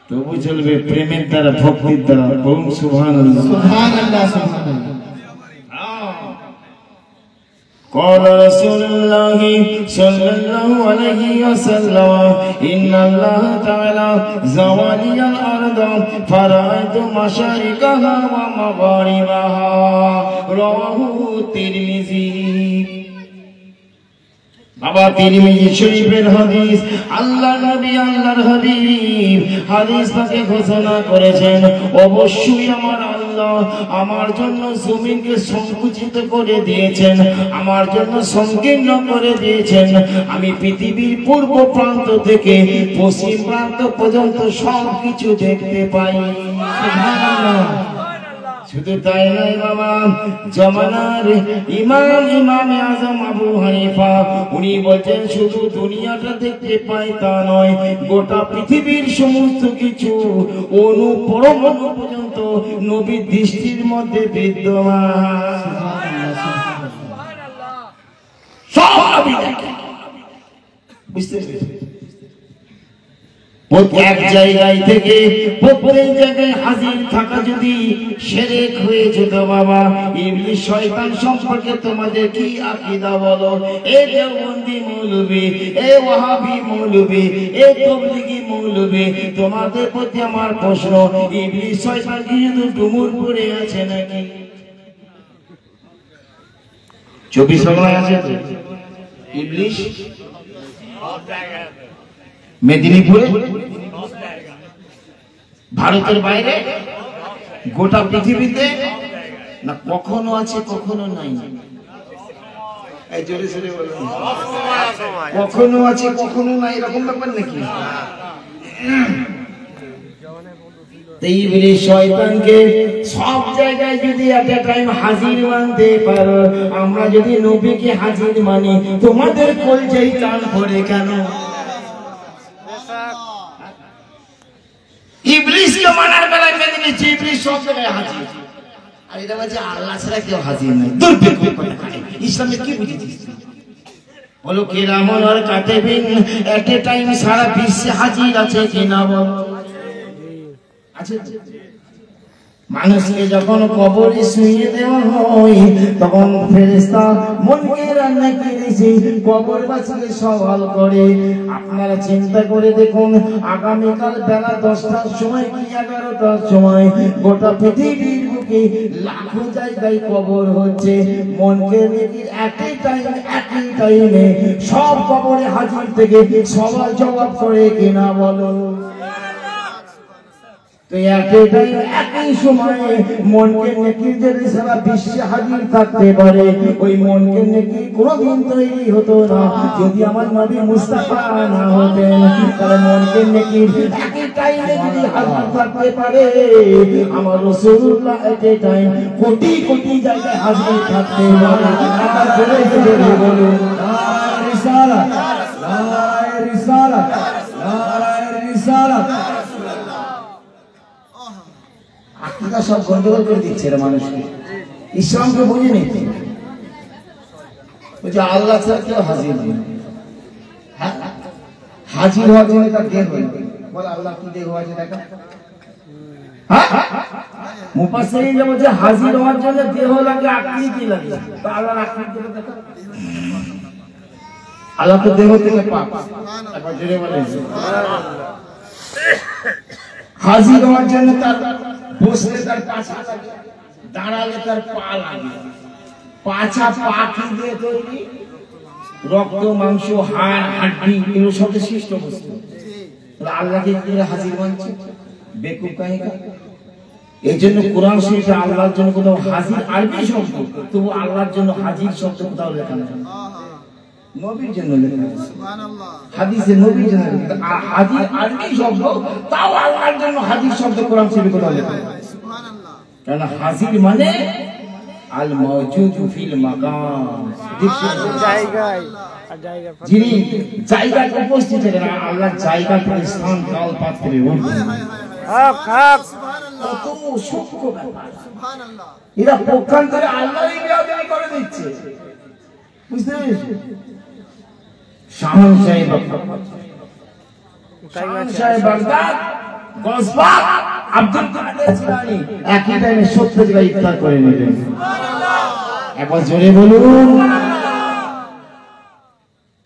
তবু চলবে প্রেমের দ্বারা, ভক্তির দ্বারা। বলুন সুবহানাল্লাহ সুবহানাল্লাহ সুবহানাল্লাহ। قال رسول الله صلى الله عليه وسلم إن الله تعالى زوالي الأرض فرأيت مشارقها ومغاربها رواه الترمذي। বাবা তিরমিজি শরীফের হাদিস, আল্লাহর নবী আল্লাহর হাবিব হাদিস পাকে ঘোষণা করেছেন, অবশ্যই আমার আল্লাহ আমার জন্য জমিনকে সংকুচিত করে দিয়েছেন, আমার জন্য সংকীর্ণ করে দিয়েছেন। আমি পৃথিবীর পূর্ব প্রান্ত থেকে পশ্চিম প্রান্ত পর্যন্ত সবকিছু দেখতে পাই। সুবহানাল্লাহ। শুধু তাই নয় বাবা, জামানার ইমামে আজম আবু হানিফা উনি বলছেন শুধু দুনিয়াটা দেখতে পাই তা নয়, গোটা পৃথিবীর সমস্ত কিছু অণু পরমাণু পর্যন্ত নবীর দৃষ্টির মধ্যে বিদ্যমান। সব নবী দেখেন। বুঝতে পেরেছেন? এক জায়গায় থেকে প্রত্যেক জায়গায় হাজির থাকা যদি শিরক হয়ে যেত বাবা, ইবলিস শয়তান সম্পর্কে তোমাদের কি আকীদা বলো? এ দেওবন্দি মৌলবী, এ ওয়াহাবি মৌলবী, এ তাবলীগী মৌলবী, তোমাদের প্রতি আমার প্রশ্ন, ইবলিস শয়তান কি শুধু ডুমুর পড়ে আছে নাকি? 24 বাংলায় আছে তো ইবলিস? মেদিনীপুরে, ভারতের বাইরে, গোটা পৃথিবীতে না কখনো আছে কখনো নাই? এই জোরে জোরে বলুন, কখনো আছে কখনো নাই, এরকম ব্যাপার নাকি? ইবলিস শয়তানকে সব জায়গায় যদি এট এ টাইম হাজির মানতে পারো, আমরা যদি নবীকে হাজির মানি, তোমাদের কলজাই টান পড়ে কেন? ইবলিসকে মানার বেলায় মেনে নিচ্ছে, ইবলিস সব জায়গায় হাজির, আর এটা বলছে আল্লাহ ছাড়া কেউ হাজির নাই। ইসলামে কি বুঝেছিস? বলো কিরামান আর কাতিবিন এট এ টাইম সারা বিশ্বে হাজির আছে কিনা? বল আছে। মানুষকে যখন কবরে শুইয়ে দেওয়া হয় তখন ফেরেশতা মুনকার আর নাকির এসে কবরবাসীকে সওয়াল করে। আপনারা চিন্তা করে দেখুন, আগামীকাল বেলা 10টার সময় কি 11টার সময় গোটা পৃথিবীর বুকে লাখো জায়গায় কবর হচ্ছে, মুনকার নাকির একই টাইমে সব কবরে হাজির থেকে সবার জবাব করে কিনা? বলো তো একই সময়ে মুনকার নাকির যদি সারা বিশ্বে হাজির থাকতে পারে, ওই মুনকার নাকির কোনোদিন তৈরি হতো না যদি আমার নবী মুস্তাফা না হতেন। তাহলে মুনকার নাকির একই টাইমে যদি হাজির থাকতে পারে, আমার রাসূলুল্লাহ একই টাইম কোটি কোটি জায়গায় হাজির থাকতে পারে। আবার জোরে জোরে বলুন রিসালাত, রিসালাত, রিসালাত। আকিদা সব গন্ডগোল করে দিচ্ছে এরা মানুষকে, ইসলামকে বুঝে নিচ্ছে। বলছে আল্লাহ ছাড়া কেউ হাজির নেই। হাজির হওয়ার জন্য তার দেহ হয়, বলে আল্লাহ কি দেহ আছে দেখা। মুফাসসিরিন বলছে হাজির হওয়ার জন্য দেহ লাগে, আকৃতি লাগে, তো আল্লাহর আকৃতি দেখা। আল্লাহ তো দেহ থেকে পাক, একবার জোরে বলেন সুবহানাল্লাহ। হাজির হওয়ার জন্য তার বসলে তার পাছা লাগে, দাঁড়ালে তার পা লাগে। পাছা পাখি দিয়ে তৈরি, রক্ত মাংস হাড় হাড্ডি এগুলো সব সৃষ্ট বস্তু। আল্লাহকে কি হাজির মানছে? বেকুব কাহিনী। এই জন্য কোরআন শরীফে আল্লাহর জন্য কোথাও হাজির আরবি শব্দ, তবু আল্লাহর জন্য হাজির শব্দ কোথাও লেখা নেই, নবীর জন্য লেখা আছে। সুবহানাল্লাহ। হাদিসে নবীর জন্য হাজির আরবি শব্দ, তাও আল্লাহর জন্য হাজির শব্দ কোরআন শরীফে কোথাও লেখা নেই। সুবহানাল্লাহ। কারণ হাজির মানে আল মাওজুদ ফিল মাকাম, জায়গায় যিনি জায়গায় উপস্থিত থাকেন। আল্লাহর জায়গা থেকে স্থান কাল পাত্রে হক হক কত সূক্ষ্ম ব্যাপার। সুবহানাল্লাহ। এরা পক্ষান্তরে আল্লাহরই বেয়াদবি করে দিচ্ছে, বুঝতে পেরেছেন? শাহন সাহেব বাগদাদ, গসবাক, আব্দুল কাদের জিলানী একই টাইমে 70 জায়গায় ইফতার করে নিলেন। সুবহানাল্লাহ। একবার জোরে বলুন।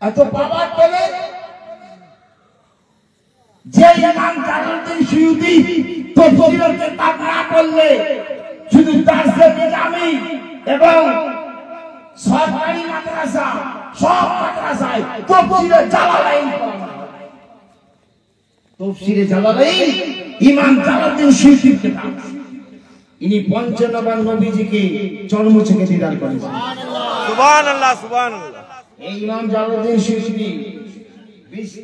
এত পাওয়ার পেলে যে ইমাম জালালউদ্দিন সুয়ুতী তফসিরের কিতাব না পড়লে, শুধু দার্সে নিজামি এবং সরকারি মাদ্রাসা, সব মাদ্রাসায় তফসিরে জালালাইন পড়া হয়। তফসিরে জালালাইন ইমাম জালালউদ্দিন সুয়ুতীর কিতাব। ইনি 55 নবীজিকে জন্মচক্ষে দিদার করেছেন। সুবহানাল্লাহ সুবহানাল্লাহ। এই ইমাম জালালউদ্দিন সুয়ুতী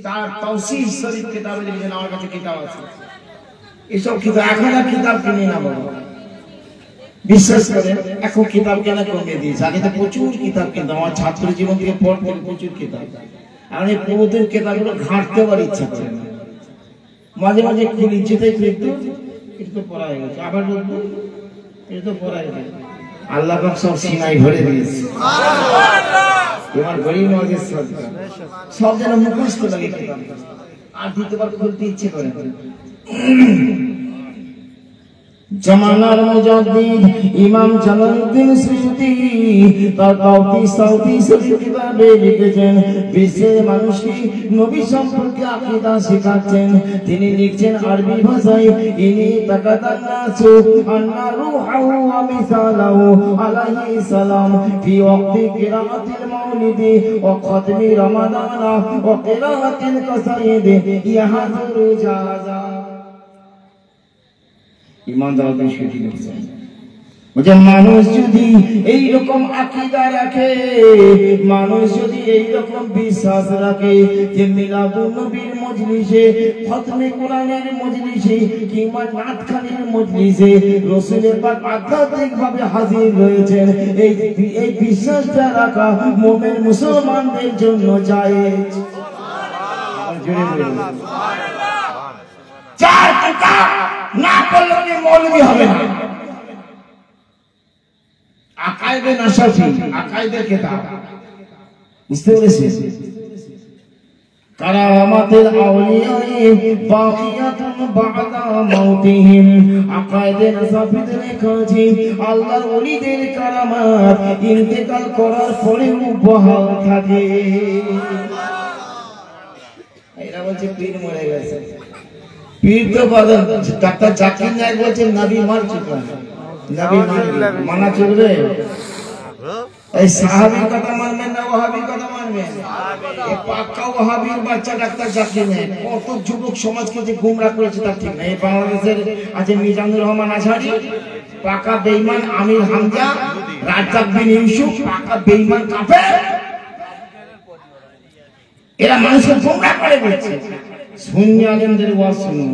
তার তাওসীর শরীফ কিতাবে লিখেছেন, আমার কাছে কিতাব আছে। এসব কিতাব এখন আর কিতাব কিনে না বাবা, বিশ্বাস করেন। এখন কিতাব কেনা কমে দিয়েছে, আগে তো প্রচুর কিতাব কিনতাম, আমার ছাত্র জীবন থেকে পড়তাম প্রচুর কিতাব। এখন এই প্রবন্ধের কিতাবগুলো ঘাঁটতে পার ইচ্ছা করে না, মাঝে মাঝে খুলি যেতেই ফিরতো, এটা তো পড়া হয়ে গেছে, আবার বলতো এটা তো পড়া হয়ে গেছে। আল্লাহ পাক সব সীমায় ভরে দিয়েছে। এবার গরিব নওয়াজের সদকা সব যেন মুখস্থ লাগে কিতাব, আর দ্বিতীয়বার খুলতে ইচ্ছে করে। জামানার মুজাদ্দিদ ইমাম জালালউদ্দিন সুয়ুতী তার তাওসীর কিতাবে লিখেছেন, বিশ্বের মানুষকে নবী সম্পর্কে আকীদা শেখাচ্ছেন। তিনি লিখছেন আরবি ভাষায়, ইনি তাকাদান্নাসু আন্না রূহাহু ওয়া মিসালাহু আলাইহিস সালাম ফি ওয়াক্তি কিরাআতিল মাউলিদি ওয়া খাতমি রমাদানা ওয়া কিরাআতিল কাসাইদ ইয়াহাযুরু জাযা। ইমাম জালালউদ্দিন সুয়ুতী লিখছেন, যে মানুষ যদি এই রকম আকীদা রাখে, মানুষ যদি এই রকম বিশ্বাস রাখে যে মিলাদুন নবীর মজলিসে, খতমে কোরআনের মজলিসে কিংবা নাতখানির মজলিসে রাসূলের পাক আধ্যাত্মিকভাবে হাজির রয়েছেন, এই বিশ্বাসটা রাখা মুমিন মুসলমানদের জন্য জায়েজ। সুবহানাল্লাহ সুবহানাল্লাহ। চার কিতাব না পড়লে উনি মৌলবী হবে না। আকায়েদে নাশাফি, আকায়েদের কিতাব, বুঝতে পেরেছেন? কারামাতুল আউলিয়ায়ে বাকিয়াতুন বা'দা মাউতিহিম, আকায়েদে নাশাফিতে লেখা আছে আল্লাহর ওলিদের কারামাত ইন্তেকাল করার পরেও বহাল থাকে। এরা বলছে পীর মরে গেছে, পীর তো বলেন। ডাক্তার জাকির নায়েক বলছেন নবী মার চুকা, নবী মানা চলবে। এই সাহাবীর কথা মানবেন না ওয়াহাবীর কথা মানবেন? এই পাক্কা ওয়াহাবীর বাচ্চা ডাক্তার জাকির নায়েক কত যুবক সমাজকে যে গুমরাহ করেছে তার ঠিক নাই। এই বাংলাদেশের আছে মিজানুর রহমান আজহারি, পাকা বেঈমান আমির হামজা, রাজ্জাক বিন ইউসুফ, পাকা বেঈমান কাফের। এরা মানুষকে গুমরাহ করে দিচ্ছে। সুন্নি আলেমদের ওয়াজ শুনুন,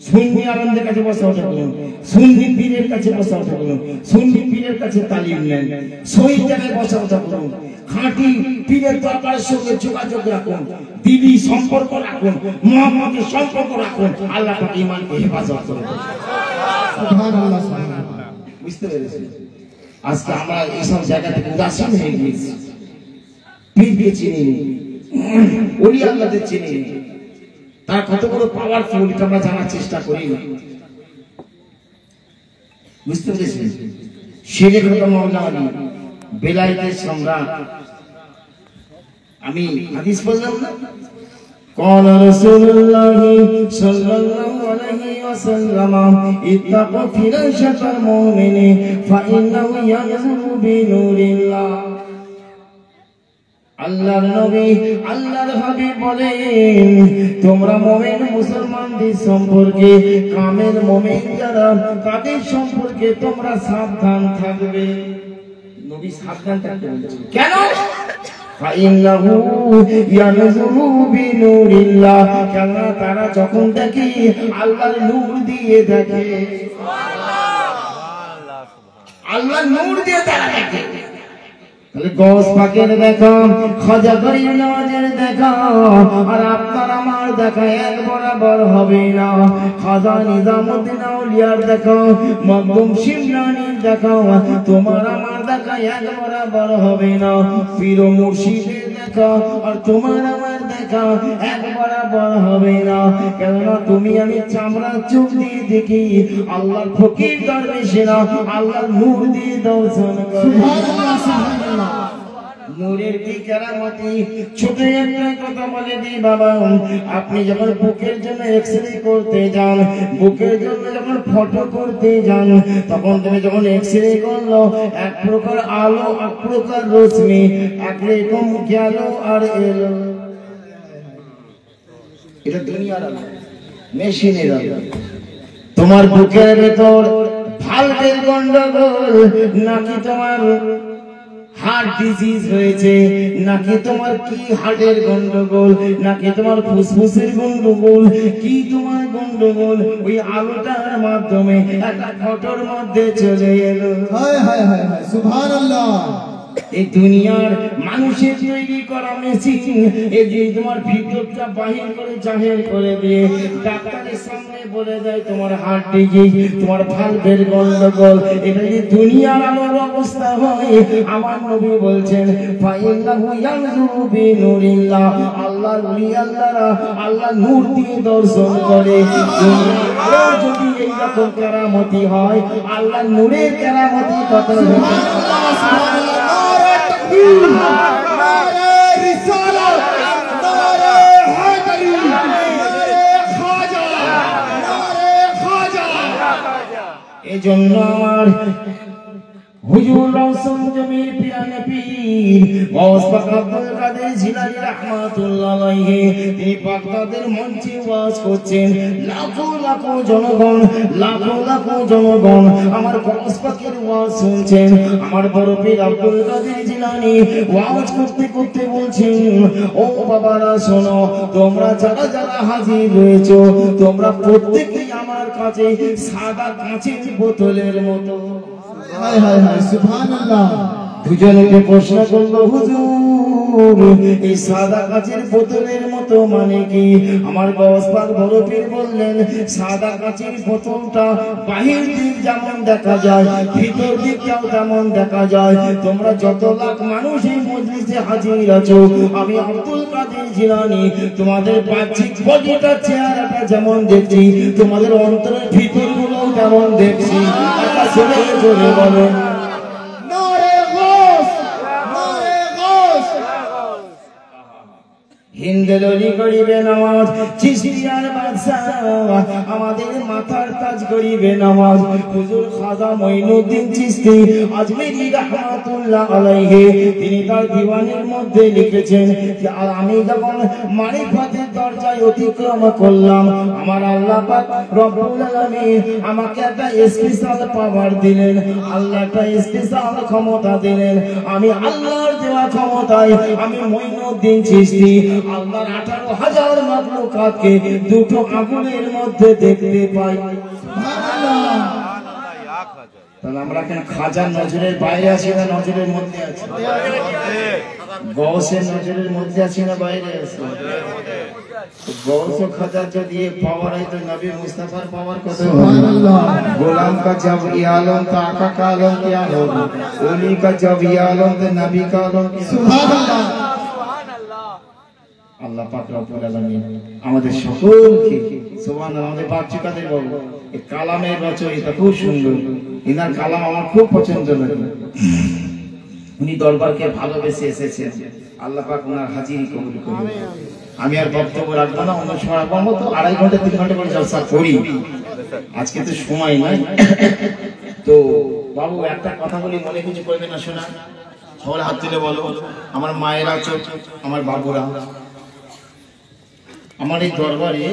সুন্নি আলেমদের কাছে বসা ওঠা করুন, সুন্নি পীরের কাছে বসা ওঠা করুন, সুন্নি পীরের কাছে তালিম নেন, সহি জায়গায় বসা ওঠা করুন, খাঁটি পীরের দরবারের সঙ্গে যোগাযোগ রাখুন, দিদি সম্পর্ক রাখুন, মুহাম্মদের সম্পর্ক রাখুন, আল্লাহ পাক ঈমানকে হেফাজত করবে। সুবহানাল্লাহ সুবহানাল্লাহ। বুঝতে পেরেছেন? আজকে আমরা এইসব জায়গা থেকে উদাসীন হয়ে গিয়েছি, পীরকে চিনি, ওলি আল্লাহদের চিনি, তার কত বড় পাওয়ারফুল এটা আমরা জানার চেষ্টা করি না। বুঝতে পেরেছেন? শেরে খতম মাওলানা আলী বেলায়েতের সম্রাট। আমি হাদিস বললাম না, قال رسول الله صلى الله عليه وسلم اتقوا فراشة المؤمن فإنه ينظر بنور الله। আল্লাহর নবী আল্লাহর হাবিব বলেন, তোমরা মুমিন মুসলমানদের সম্পর্কে, কামেল মুমিন যারা তাদের সম্পর্কে তোমরা সাবধান থাকবে। নবী সাবধান থাকতে বলেছেন কেন? ফাইন্নাহু ইয়ানজুরু বিনুরিল্লাহ, কেননা তারা যখন দেখে আল্লাহর নূর দিয়ে দেখে। আল্লাহর নূর দিয়ে তারা দেখে। গৌস পাকের দেখা, খাজা গরিব নওয়াজের দেখা আর আপনার আমার দেখা এক বরাবর হবে না। খাজা নিজামুদ্দিন আউলিয়ার দেখা, মখদুম শিবরানির দেখা তোমার আমার দেখা এক বরাবর হবে না। পীর ও মুর্শিদের দেখা আর তোমার আমার দেখা এক বরাবর হবে না। কেননা তুমি আমি চামড়ার চোখ দিয়ে দেখি, আল্লাহর ফকির দরবেশেরা আল্লাহর নূর দিয়ে দর্শন করে। নূরের কি কেরামতি! ছোট একটা কথা বলে দিই বাবা, আপনি যখন বুকের জন্য এক্সরে করতে যান, বুকের জন্য যখন ফটো করতে যান, তখন তুমি যখন এক্সরে করলো এক প্রকার আলো, এক প্রকার রশ্মি, একরকম গেল আর এলো। এটা দুনিয়ার আলো, মেশিনের আলো। তোমার বুকের ভেতর ভালভের গন্ডগোল, নাকি তোমার হার্ট ডিজিজ হয়েছে, নাকি তোমার কি হার্টের গন্ডগোল, নাকি তোমার ফুসফুসের গন্ডগোল, কি তোমার গন্ডগোল, ওই আলোটার মাধ্যমে একটা ফটোর মধ্যে চলে এলো। হায় হায় হায় হায়, সুবহানাল্লাহ। এই দুনিয়ার মানুষের তৈরি করা মেশিন, এই যে তোমার ভিতরটা বাহির করে জাহির করে দিয়ে ডাক্তারের সামনে বলে দেয় তোমার হার্ট ডিজিজ, তোমার ভালভের গন্ডগোল। এটা যে দুনিয়ার আলোর অবস্থা হয়, আমার নবী বলছেন ফাইন্নাহু ইয়ানজুরু বিনুরিল্লাহ, আল্লাহর ওলি আল্লাহরা আল্লাহ নূর দিয়ে দর্শন করে। দুনিয়ার যদি এই রকম কেরামতি হয়, আল্লাহ নূরের কেরামতি কত হবে। এই জন্য আমার হুজুর রওশন জমির পিরানে পীর গৌস পাক আব্দুল কাদের জিলানী রাহমাতুল্লাহ আলাইহি, তিনি বাগদাদের মঞ্চে ওয়াজ করছেন। লাখো লাখো জনগণ, লাখো লাখো জনগণ আমার গৌস পাকের ওয়াজ শুনছেন। আমার বড় পীর আব্দুল কাদের জিলানী ওয়াজ করতে করতে বলছেন, ও বাবারা শোনো, তোমরা যারা যারা হাজির হয়েছো, তোমরা প্রত্যেকেই আমার কাছে সাদা কাঁচের বোতলের মতো। হায় হায় হায়, সুবহানাল্লাহ। দুজনকে প্রশ্ন করলো, হুজুর এই সাদা কাঁচের বোতলের মতো মানে কি? আমার গৌস পাক বড় পীর বললেন, সাদা কাঁচের বোতলটা বাহির দিক যেমন দেখা যায়, ভিতর দিকটাও তেমন দেখা যায়। তোমরা যত লাখ মানুষ এই মজলিসে হাজির আছো, আমি আব্দুল কাদের জিলানী তোমাদের বাহ্যিক বডিটা, চেহারাটা যেমন দেখছি, তোমাদের অন্তরের ভিতরগুলোও তেমন দেখছি। একটা জোরে জোরে বলো হিন্দেলনি করিবে নামাজ, চিশতিয়ার বাদশা আমাদের মাথার তাজ করিবে নামাজ। হুজুর খাজা মঈনুদ্দিন চিশতি আজমিরি রাহমাতুল্লাহ আলাইহি, তিনি তার দিওয়ানের মধ্যে লিখেছেন যে আমি যখন মারিফাতের দরজায় অতিক্রম করলাম, আমার আল্লাহ পাক রব্বুল আলামিন আমাকে একটা স্পেশাল পাওয়ার দিলেন, আল্লাহ একটা স্পেশাল ক্ষমতা দিলেন। আমি আল্লাহর দেওয়া ক্ষমতায় আমি মঈনুদ্দিন চিশতি আল্লাহর 18,000 মাখলুকাতকে দুটো আগুনের মধ্যে দেখতে পাই। সুবহানাল্লাহ। তাহলে আমরা কেন খাজার নজরের বাইরে আছি না নজরের মধ্যে আছি? গৌসের নজরের মধ্যে আছি না বাইরে আছি? गौस खजा जब ये पावर है तो नबी मुस्तफा पावर को गुलाम का जब ये आलम तो आका का आलम क्या होगा, ओली का जब ये आलम तो नबी का आलम क्या। আল্লাহ পাক রব্বুল আলামিন আমাদের সকলকে সুবহানাল্লাহ। আমাদের বাচ্চু কাদের বাবু এই কালামের রচয়িতা খুব সুন্দর, ইনার কালাম আমার খুব পছন্দ লাগে। উনি দরবারকে ভালোবেসে এসেছেন, আল্লাহ পাক ওনার হাজিরি কবুল করুন। আমি আর বক্তব্য রাখবো না, অন্য সময় রাখবো। আমরা তো 2.5 ঘন্টা 3 ঘন্টা করে জলসা করি, আজকে তো সময় নাই। তো বাবু একটা কথা বলি, মনে কিছু করবে না, শোনা সবাই হাত তুলে বলো। আমার মায়েরা, আমার বাবুরা, আমার এই দরবারে